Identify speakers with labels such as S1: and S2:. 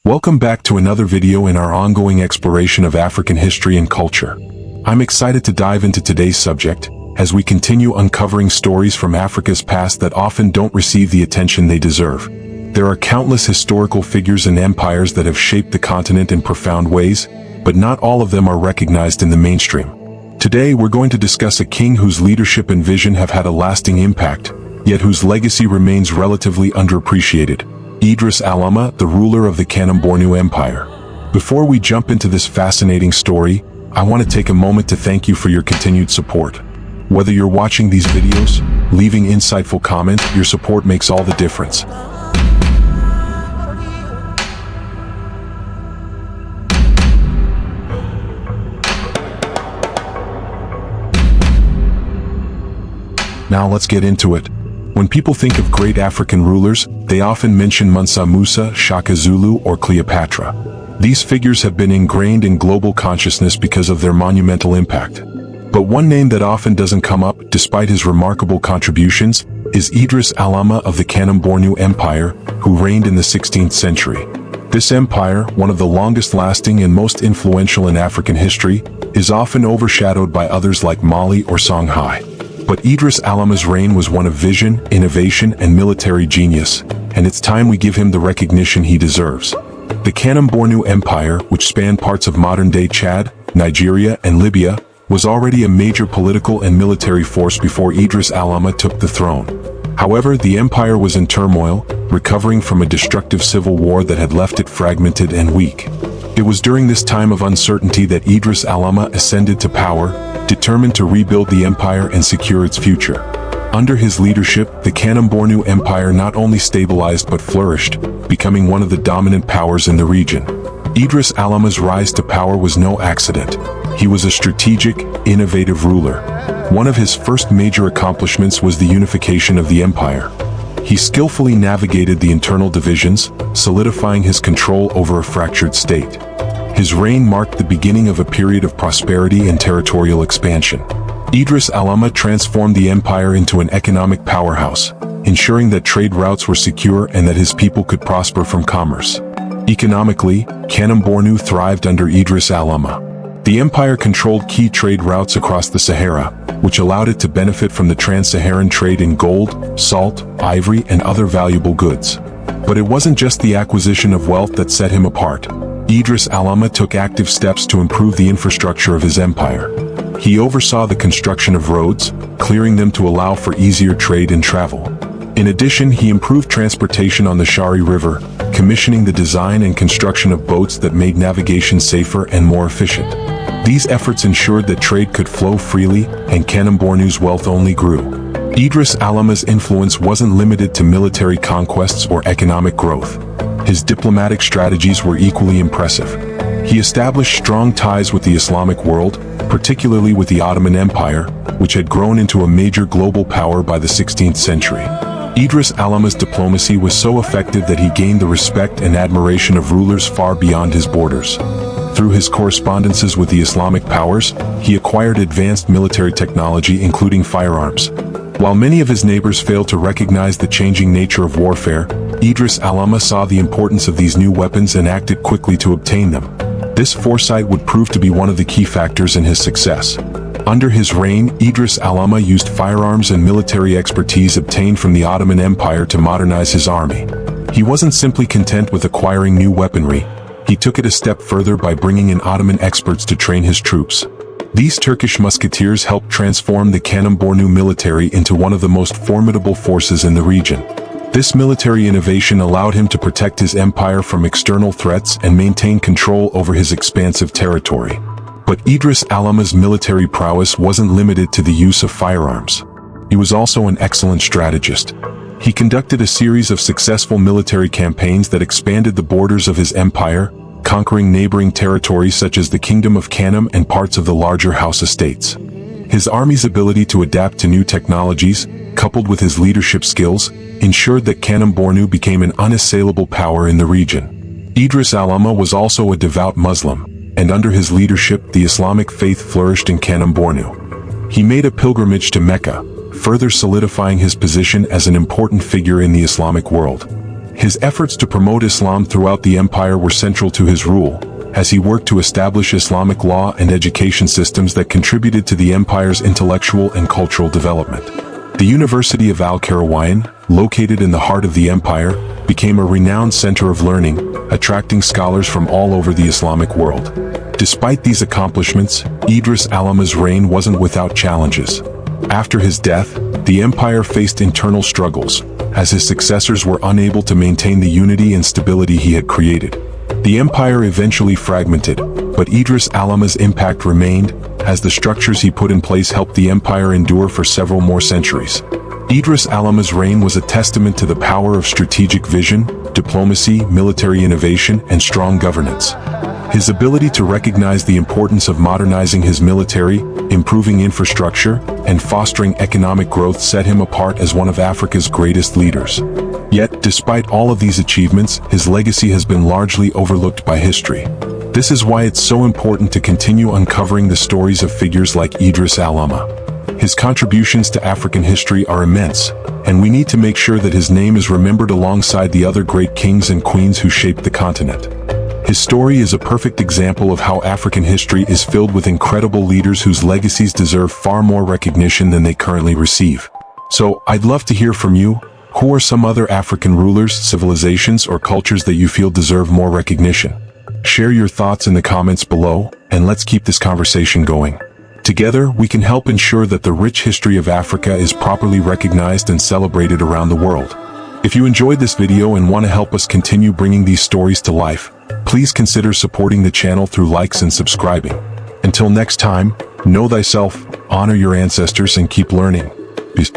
S1: Welcome back to another video in our ongoing exploration of African history and culture. I'm excited to dive into today's subject, as we continue uncovering stories from Africa's past that often don't receive the attention they deserve. There are countless historical figures and empires that have shaped the continent in profound ways, but not all of them are recognized in the mainstream. Today we're going to discuss a king whose leadership and vision have had a lasting impact, yet whose legacy remains relatively underappreciated. Idris Aluma, the ruler of the Kanem-Bornu Empire. Before we jump into this fascinating story, I want to take a moment to thank you for your continued support. Whether you're watching these videos, leaving insightful comments, your support makes all the difference. Now let's get into it. When people think of great African rulers, they often mention Mansa, Musa, Shaka, Zulu, or Cleopatra. These figures have been ingrained in global consciousness because of their monumental impact. But one name that often doesn't come up, despite his remarkable contributions, is Idris Aluma of the Kanem-Bornu Empire, who reigned in the 16th century. This empire, one of the longest-lasting and most influential in African history, is often overshadowed by others like Mali or Songhai. But Idris Aluma's reign was one of vision, innovation, and military genius, and it's time we give him the recognition he deserves. The Kanem-Bornu Empire, which spanned parts of modern-day Chad, Nigeria, and Libya, was already a major political and military force before Idris Aluma took the throne. However, the empire was in turmoil, recovering from a destructive civil war that had left it fragmented and weak. It was during this time of uncertainty that Idris Aluma ascended to power, determined to rebuild the empire and secure its future. Under his leadership, the Kanem-Bornu Empire not only stabilized but flourished, becoming one of the dominant powers in the region. Idris Aluma's rise to power was no accident. He was a strategic, innovative ruler. One of his first major accomplishments was the unification of the empire. He skillfully navigated the internal divisions, solidifying his control over a fractured state. His reign marked the beginning of a period of prosperity and territorial expansion. Idris Aluma transformed the empire into an economic powerhouse, ensuring that trade routes were secure and that his people could prosper from commerce. Economically, Kanem-Bornu thrived under Idris Aluma. The empire controlled key trade routes across the Sahara, which allowed it to benefit from the trans-Saharan trade in gold, salt, ivory, and other valuable goods. But it wasn't just the acquisition of wealth that set him apart. Idris Aluma took active steps to improve the infrastructure of his empire. He oversaw the construction of roads, clearing them to allow for easier trade and travel. In addition, he improved transportation on the Shari River, commissioning the design and construction of boats that made navigation safer and more efficient. These efforts ensured that trade could flow freely, and Kanem-Bornu's wealth only grew. Idris Aluma's influence wasn't limited to military conquests or economic growth. His diplomatic strategies were equally impressive. He established strong ties with the Islamic world, particularly with the Ottoman Empire, which had grown into a major global power by the 16th century. Idris Aluma's diplomacy was so effective that he gained the respect and admiration of rulers far beyond his borders. Through his correspondences with the Islamic powers, he acquired advanced military technology including firearms. While many of his neighbors failed to recognize the changing nature of warfare, Idris Aluma saw the importance of these new weapons and acted quickly to obtain them. This foresight would prove to be one of the key factors in his success. Under his reign, Idris Aluma used firearms and military expertise obtained from the Ottoman Empire to modernize his army. He wasn't simply content with acquiring new weaponry. He took it a step further by bringing in Ottoman experts to train his troops. These Turkish musketeers helped transform the Kanem-Bornu military into one of the most formidable forces in the region. This military innovation allowed him to protect his empire from external threats and maintain control over his expansive territory. But Idris Aluma's military prowess wasn't limited to the use of firearms. He was also an excellent strategist. He conducted a series of successful military campaigns that expanded the borders of his empire, conquering neighboring territories such as the Kingdom of Kanem and parts of the larger House estates. His army's ability to adapt to new technologies, coupled with his leadership skills, ensured that Kanem-Bornu became an unassailable power in the region. Idris Aluma was also a devout Muslim, and under his leadership the Islamic faith flourished in Kanem-Bornu. He made a pilgrimage to Mecca, further solidifying his position as an important figure in the Islamic world. His efforts to promote Islam throughout the empire were central to his rule, as he worked to establish Islamic law and education systems that contributed to the empire's intellectual and cultural development. The University of Al-Qarawiyyin, located in the heart of the empire, became a renowned center of learning, attracting scholars from all over the Islamic world. Despite these accomplishments, Idris Aluma's reign wasn't without challenges. After his death, the empire faced internal struggles, as his successors were unable to maintain the unity and stability he had created. The empire eventually fragmented, but Idris Aluma's impact remained, as the structures he put in place helped the empire endure for several more centuries. Idris Aluma's reign was a testament to the power of strategic vision, diplomacy, military innovation, and strong governance. His ability to recognize the importance of modernizing his military, improving infrastructure, and fostering economic growth set him apart as one of Africa's greatest leaders. Yet, despite all of these achievements, his legacy has been largely overlooked by history. This is why it's so important to continue uncovering the stories of figures like Idris Aluma. His contributions to African history are immense, and we need to make sure that his name is remembered alongside the other great kings and queens who shaped the continent. His story is a perfect example of how African history is filled with incredible leaders whose legacies deserve far more recognition than they currently receive. So, I'd love to hear from you. Who are some other African rulers, civilizations, or cultures that you feel deserve more recognition? Share your thoughts in the comments below, and let's keep this conversation going. Together, we can help ensure that the rich history of Africa is properly recognized and celebrated around the world. If you enjoyed this video and want to help us continue bringing these stories to life, please consider supporting the channel through likes and subscribing. Until next time, know thyself, honor your ancestors, and keep learning. Peace.